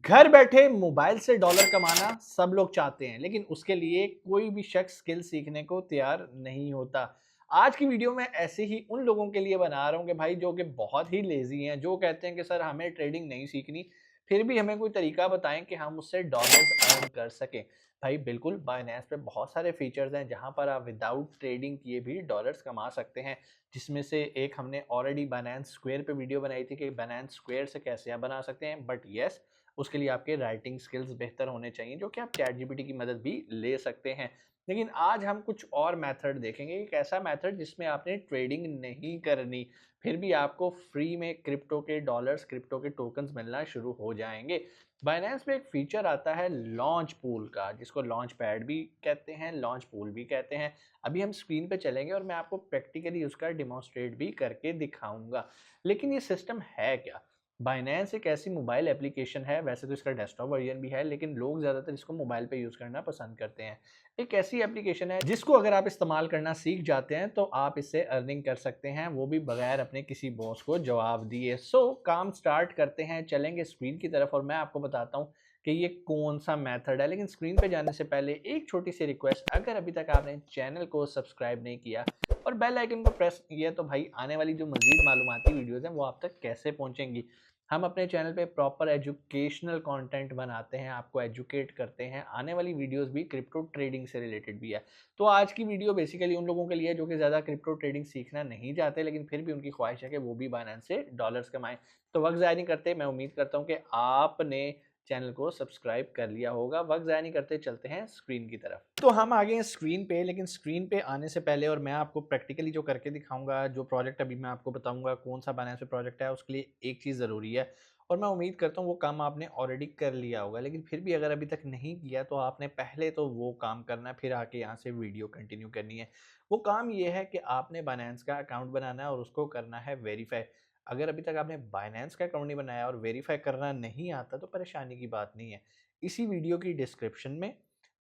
घर बैठे मोबाइल से डॉलर कमाना सब लोग चाहते हैं, लेकिन उसके लिए कोई भी शख्स स्किल सीखने को तैयार नहीं होता। आज की वीडियो में ऐसे ही उन लोगों के लिए बना रहा हूँ कि भाई जो कि बहुत ही लेजी हैं, जो कहते हैं कि सर हमें ट्रेडिंग नहीं सीखनी, फिर भी हमें कोई तरीका बताएं कि हम उससे डॉलर्स अर्न कर सकें। भाई बिल्कुल, बाइनेंस पे बहुत सारे फीचर्स हैं जहां पर आप विदाउट ट्रेडिंग किए भी डॉलर्स कमा सकते हैं, जिसमें से एक हमने ऑलरेडी बाइनेंस स्क्वायर पे वीडियो बनाई थी कि बाइनेंस स्क्वायर से कैसे आप बना सकते हैं। बट यस, उसके लिए आपके राइटिंग स्किल्स बेहतर होने चाहिए, जो कि आप चैट जीपीटी की मदद भी ले सकते हैं। लेकिन आज हम कुछ और मेथड देखेंगे, एक ऐसा मेथड जिसमें आपने ट्रेडिंग नहीं करनी, फिर भी आपको फ्री में क्रिप्टो के डॉलर्स, क्रिप्टो के टोकन्स मिलना शुरू हो जाएंगे। बाइनेंस में एक फीचर आता है लॉन्च पूल का, जिसको लॉन्च पैड भी कहते हैं, लॉन्च पूल भी कहते हैं। अभी हम स्क्रीन पे चलेंगे और मैं आपको प्रैक्टिकली उसका डिमॉन्स्ट्रेट भी करके दिखाऊंगा। लेकिन ये सिस्टम है क्या? बाइनेंस एक ऐसी मोबाइल एप्लीकेशन है, वैसे तो इसका डेस्कटॉप वर्जन भी है, लेकिन लोग ज़्यादातर इसको मोबाइल पे यूज़ करना पसंद करते हैं। एक ऐसी एप्लीकेशन है जिसको अगर आप इस्तेमाल करना सीख जाते हैं तो आप इससे अर्निंग कर सकते हैं, वो भी बगैर अपने किसी बॉस को जवाब दिए। काम स्टार्ट करते हैं, चलेंगे स्क्रीन की तरफ और मैं आपको बताता हूँ कि ये कौन सा मेथड है। लेकिन स्क्रीन पे जाने से पहले एक छोटी सी रिक्वेस्ट, अगर अभी तक आपने चैनल को सब्सक्राइब नहीं किया और बेल आइकन को प्रेस किया, तो भाई आने वाली जो मजीद मालूमाती वीडियोज़ हैं वो आप तक कैसे पहुँचेंगी। हम अपने चैनल पे प्रॉपर एजुकेशनल कंटेंट बनाते हैं, आपको एजुकेट करते हैं, आने वाली वीडियोस भी क्रिप्टो ट्रेडिंग से रिलेटेड भी है। तो आज की वीडियो बेसिकली उन लोगों के लिए जो कि ज़्यादा क्रिप्टो ट्रेडिंग सीखना नहीं चाहते, लेकिन फिर भी उनकी ख्वाहिश है कि वो भी बाइनेंस से डॉलर्स कमाएं। तो वक्त ज़ाया नहीं करते, मैं उम्मीद करता हूँ कि आपने चैनल को सब्सक्राइब कर लिया होगा। वक्त ज़ाया नहीं करते, चलते हैं स्क्रीन की तरफ। तो हम आ गए हैं स्क्रीन पे, लेकिन स्क्रीन पे आने से पहले और मैं आपको प्रैक्टिकली जो करके दिखाऊंगा, जो प्रोजेक्ट अभी मैं आपको बताऊंगा कौन सा बाइनेंस पे प्रोजेक्ट है, उसके लिए एक चीज़ ज़रूरी है और मैं उम्मीद करता हूँ वो काम आपने ऑलरेडी कर लिया होगा। लेकिन फिर भी अगर अभी तक नहीं किया तो आपने पहले तो वो काम करना है, फिर आके यहाँ से वीडियो कंटिन्यू करनी है। वो काम ये है कि आपने बाइनेंस का अकाउंट बनाना है और उसको करना है वेरीफाई। अगर अभी तक आपने बाइनेंस का अकाउंट नहीं बनाया और वेरीफाई करना नहीं आता तो परेशानी की बात नहीं है। इसी वीडियो की डिस्क्रिप्शन में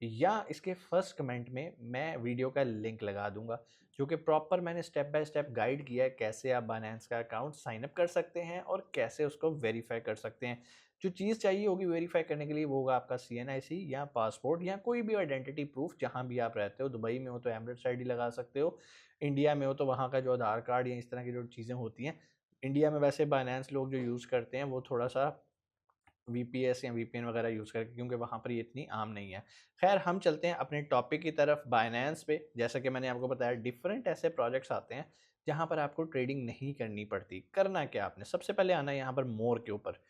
या इसके फर्स्ट कमेंट में मैं वीडियो का लिंक लगा दूंगा, जो कि प्रॉपर मैंने स्टेप बाय स्टेप गाइड किया है कैसे आप बाइनेंस का अकाउंट साइन अप कर सकते हैं और कैसे उसको वेरीफाई कर सकते हैं। जो चीज़ चाहिए होगी वेरीफाई करने के लिए वो होगा आपका CNIC या पासपोर्ट या कोई भी आइडेंटिटी प्रूफ, जहां भी आप रहते हो। दुबई में हो तो एमरेट्स आईडी लगा सकते हो, इंडिया में हो तो वहाँ का जो आधार कार्ड या इस तरह की जो चीज़ें होती हैं। इंडिया में वैसे बाइनेंस लोग जो यूज़ करते हैं वो थोड़ा सा VPS या VPN वगैरह यूज़ करके, क्योंकि वहाँ पर ये इतनी आम नहीं है। खैर हम चलते हैं अपने टॉपिक की तरफ। बाइनेंस पे जैसा कि मैंने आपको बताया डिफरेंट ऐसे प्रोजेक्ट्स आते हैं जहाँ पर आपको ट्रेडिंग नहीं करनी पड़ती। करना क्या, आपने सबसे पहले आना है यहाँ पर मोर के ऊपर।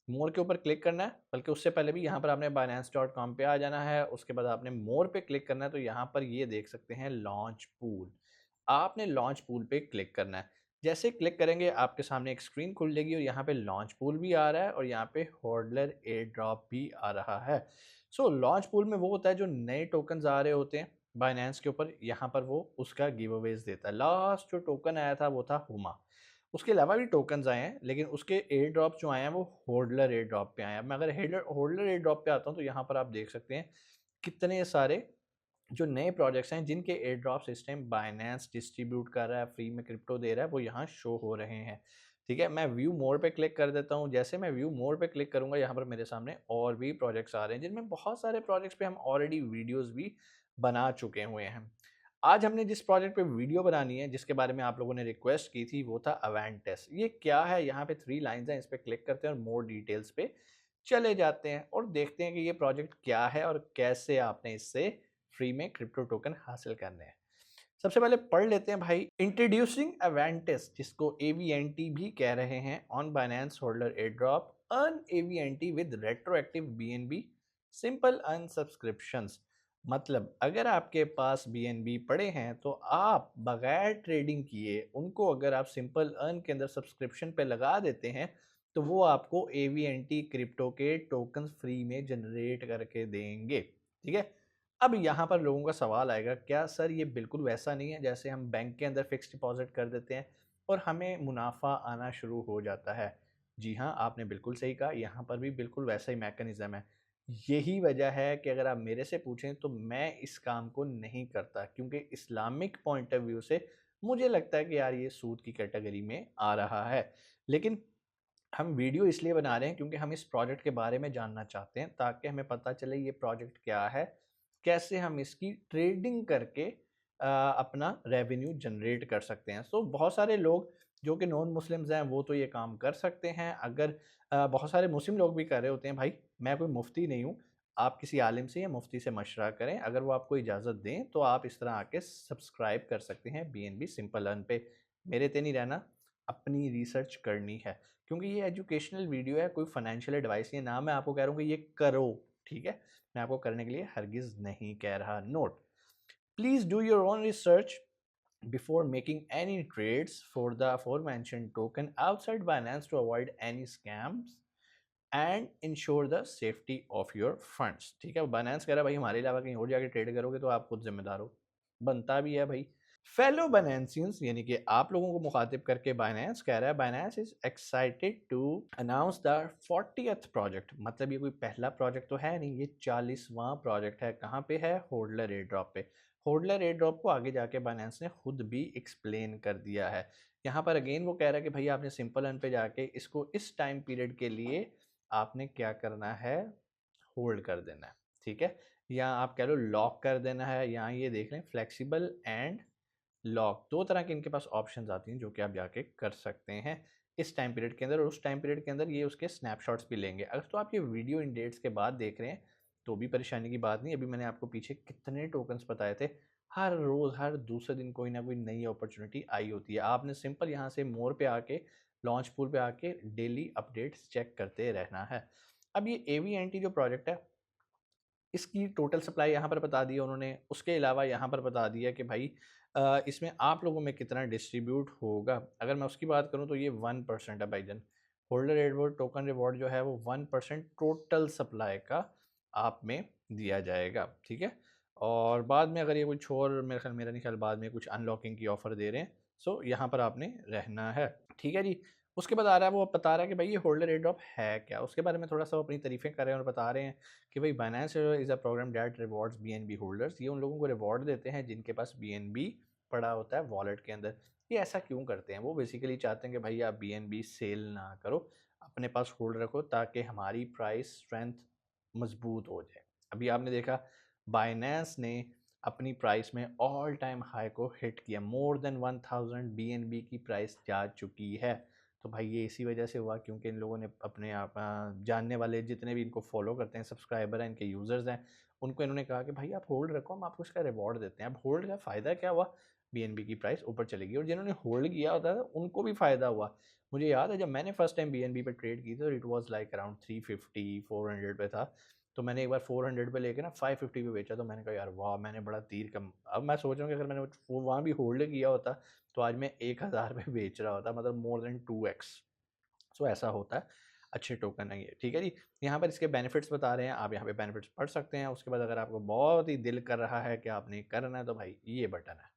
मोर के ऊपर क्लिक करना है, बल्कि उससे पहले भी यहाँ पर आपने binance.com पे आ जाना है। उसके बाद आपने मोर पे क्लिक करना है, तो यहाँ पर ये देख सकते हैं लॉन्च पूल। आपने लॉन्च पूल पे क्लिक करना है। जैसे क्लिक करेंगे आपके सामने एक स्क्रीन खुल जाएगी और यहाँ पे लॉन्च पूल भी आ रहा है और यहाँ पे होल्डर एयर ड्रॉप भी आ रहा है। लॉन्च पूल में वो होता है जो नए टोकन्स आ रहे होते हैं बाइनेंस के ऊपर, यहाँ पर वो उसका गिव अवेज देता है। लास्ट जो टोकन आया था वो था हुमा। उसके अलावा भी टोकन्स आए हैं, लेकिन उसके एयर ड्रॉप जो आए हैं वो होल्डर एयर ड्रॉप पे आए हैं। अब मैं अगर होल्डर एयर ड्रॉप पे आता हूँ तो यहाँ पर आप देख सकते हैं कितने सारे जो नए प्रोजेक्ट्स हैं जिनके air drop system Binance distribute कर रहा है, फ्री में क्रिप्टो दे रहा है, वो यहाँ शो हो रहे हैं। ठीक है, मैं व्यू मोर पे क्लिक कर देता हूँ। जैसे मैं व्यू मोर पे क्लिक करूंगा यहाँ पर मेरे सामने और भी प्रोजेक्ट्स आ रहे हैं, जिनमें बहुत सारे प्रोजेक्ट्स पे हम ऑलरेडी वीडियोस भी बना चुके हुए हैं। आज हमने जिस प्रोजेक्ट पे वीडियो बनानी है, जिसके बारे में आप लोगों ने रिक्वेस्ट की थी, वो था अवेंटेस। ये क्या है, यहाँ पे 3 लाइंस हैं, इस पे क्लिक करते हैं और मोर डिटेल्स पे चले जाते हैं और देखते हैं कि ये प्रोजेक्ट क्या है और कैसे आपने इससे फ्री में क्रिप्टो टोकन हासिल करने हैं। सबसे पहले पढ़ लेते हैं भाई। इंट्रोड्यूसिंग अवेंटिस, जिसको AVNT भी कह रहे हैं, on Binance holder air drop earn AVNT with retroactive BNB simple earn subscriptions. मतलब अगर आपके पास BNB पड़े हैं तो आप बगैर ट्रेडिंग किए उनको अगर आप सिंपल अर्न के अंदर सब्सक्रिप्शन पे लगा देते हैं तो वो आपको AVNT क्रिप्टो के टोकन फ्री में जनरेट करके देंगे। ठीक है, अब यहाँ पर लोगों का सवाल आएगा, क्या सर ये बिल्कुल वैसा नहीं है जैसे हम बैंक के अंदर फिक्स डिपॉजिट कर देते हैं और हमें मुनाफा आना शुरू हो जाता है? जी हाँ, आपने बिल्कुल सही कहा, यहाँ पर भी बिल्कुल वैसा ही मैकेनिज्म है। यही वजह है कि अगर आप मेरे से पूछें तो मैं इस काम को नहीं करता, क्योंकि इस्लामिक पॉइंट ऑफ व्यू से मुझे लगता है कि यार ये सूद की कैटेगरी में आ रहा है। लेकिन हम वीडियो इसलिए बना रहे हैं क्योंकि हम इस प्रोजेक्ट के बारे में जानना चाहते हैं, ताकि हमें पता चले ये प्रोजेक्ट क्या है, कैसे हम इसकी ट्रेडिंग करके अपना रेवेन्यू जनरेट कर सकते हैं। सो बहुत सारे लोग जो कि नॉन मुस्लिम्स हैं वो तो ये काम कर सकते हैं। अगर बहुत सारे मुस्लिम लोग भी कर रहे होते हैं, भाई मैं कोई मुफ्ती नहीं हूँ, आप किसी आलिम से या मुफ्ती से मशवरा करें, अगर वो आपको इजाज़त दें तो आप इस तरह आके सब्सक्राइब कर सकते हैं BNB सिंपल अर्न पे। मेरे ते नहीं रहना, अपनी रिसर्च करनी है, क्योंकि ये एजुकेशनल वीडियो है, कोई फाइनेंशियल एडवाइस नहीं है। ना मैं आपको कह रहा हूँ कि ये करो, ठीक है, मैं आपको करने के लिए हरगिज़ नहीं कह रहा। Note, please do your own research before making any trades for the aforementioned token outside Binance to avoid any scams and ensure the safety of your funds। ठीक है, Binance कह रहा है भाई हमारे अलावा कहीं और जाके ट्रेड करोगे तो आप खुद जिम्मेदार हो, बनता भी है भाई। फेलो बाइनेंसियंस यानी कि आप लोगों को मुखातिब करके बाइनेंस कह रहा है, Binance is excited to announce the 40th project. मतलब ये कोई पहला प्रोजेक्ट तो है नहीं, ये 40वां प्रोजेक्ट है। कहाँ पे है? होल्डर एयर ड्रॉप पे। होल्डर एयर ड्रॉप को आगे जाके बाइनेंस ने खुद भी एक्सप्लेन कर दिया है। यहाँ पर अगेन वो कह रहा है कि भाई आपने सिंपल अर्न पे जाके इसको इस टाइम पीरियड के लिए आपने क्या करना है, होल्ड कर देना है, ठीक है, या आप कह लो लॉक कर देना है। यहाँ ये देख लें, फ्लेक्सिबल एंड लॉक, दो तरह के इनके पास ऑप्शंस आती हैं जो कि आप जाके कर सकते हैं इस टाइम पीरियड के अंदर, और उस टाइम पीरियड के अंदर ये उसके स्नैपशॉट्स भी लेंगे। अगर तो आप ये वीडियो इन डेट्स के बाद देख रहे हैं तो भी परेशानी की बात नहीं। अभी मैंने आपको पीछे कितने टोकन्स बताए थे, हर रोज़ हर दूसरे दिन कोई ना कोई नई अपॉर्चुनिटी आई होती है। आपने सिंपल यहाँ से मोर पे आके, लॉन्च पूल पे आके डेली अपडेट्स चेक करते रहना है। अब ये AVNT जो प्रोजेक्ट है, इसकी टोटल सप्लाई यहाँ पर बता दी है उन्होंने। उसके अलावा यहाँ पर बता दिया कि भाई इसमें आप लोगों में कितना डिस्ट्रीब्यूट होगा। अगर मैं उसकी बात करूँ तो ये 1% है भाईजान। होल्डर रिवॉर्ड, टोकन रिवॉर्ड जो है वो 1% टोटल सप्लाई का आप में दिया जाएगा, ठीक है। और बाद में अगर ये कुछ और, मेरा नहीं ख्याल बाद में कुछ अनलॉकिंग की ऑफ़र दे रहे हैं, सो यहाँ पर आपने रहना है, ठीक है जी। उसके बाद आ रहा है, वो बता रहा है कि भाई ये होल्डर एयर ड्रॉप है क्या, उसके बारे में थोड़ा सा अपनी तारीफ़ें कर रहे हैं और बता रहे हैं कि भाई Binance is a program that rewards BNB holders. ये उन लोगों को रिवॉर्ड देते हैं जिनके पास BNB पड़ा होता है वॉलेट के अंदर। ये ऐसा क्यों करते हैं? वो बेसिकली चाहते हैं कि भाई आप BNB सेल ना करो, अपने पास होल्ड रखो, ताकि हमारी प्राइस स्ट्रेंथ मजबूत हो जाए। अभी आपने देखा बाइनेंस ने अपनी प्राइस में ऑल टाइम हाई को हिट किया, मोर देन 1000 BNB की प्राइस जा चुकी है। तो भाई ये इसी वजह से हुआ क्योंकि इन लोगों ने अपने आप जानने वाले जितने भी इनको फॉलो करते हैं, सब्सक्राइबर हैं, इनके यूज़र्स हैं, उनको इन्होंने कहा कि भाई आप होल्ड रखो, हम आपको इसका रिवॉर्ड देते हैं। अब होल्ड का फ़ायदा क्या हुआ? BNB की प्राइस ऊपर चलेगी, और जिन्होंने होल्ड किया होता था उनको भी फ़ायदा हुआ। मुझे याद है जब मैंने फर्स्ट टाइम BNB पे ट्रेड की थी तो इट वाज़ लाइक अराउंड 350 400 पे था। तो मैंने एक बार 400 पे लेके ना 550 पे बेचा, तो मैंने कहा यार वाह, मैंने बड़ा तीर कम। अब मैं सोच रहा हूँ कि अगर मैंने वो वहाँ भी होल्ड किया होता तो आज मैं 1000 पे बेच रहा होता, मतलब मोर देन 2x। सो ऐसा होता है, अच्छे टोकन है ये, ठीक है जी। यहाँ पर इसके बेनिफिट्स बता रहे हैं, आप यहाँ पे बेनिफिट्स पढ़ सकते हैं। उसके बाद अगर आपको बहुत ही दिल कर रहा है कि आपने करना है तो भाई ये बटन है,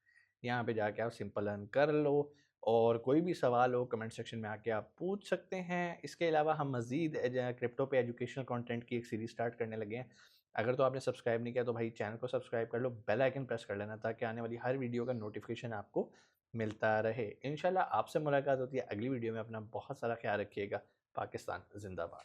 यहाँ पे जाके आप सिंपल अर्न कर लो, और कोई भी सवाल हो कमेंट सेक्शन में आके आप पूछ सकते हैं। इसके अलावा हम मज़ीद क्रिप्टो पे एजुकेशनल कंटेंट की एक सीरीज़ स्टार्ट करने लगे हैं। अगर तो आपने सब्सक्राइब नहीं किया तो भाई चैनल को सब्सक्राइब कर लो, बेल आइकन प्रेस कर लेना, ताकि आने वाली हर वीडियो का नोटिफिकेशन आपको मिलता रहे। इंशाल्लाह आपसे मुलाकात होती है अगली वीडियो में। अपना बहुत सारा ख्याल रखिएगा। पाकिस्तान जिंदाबाद।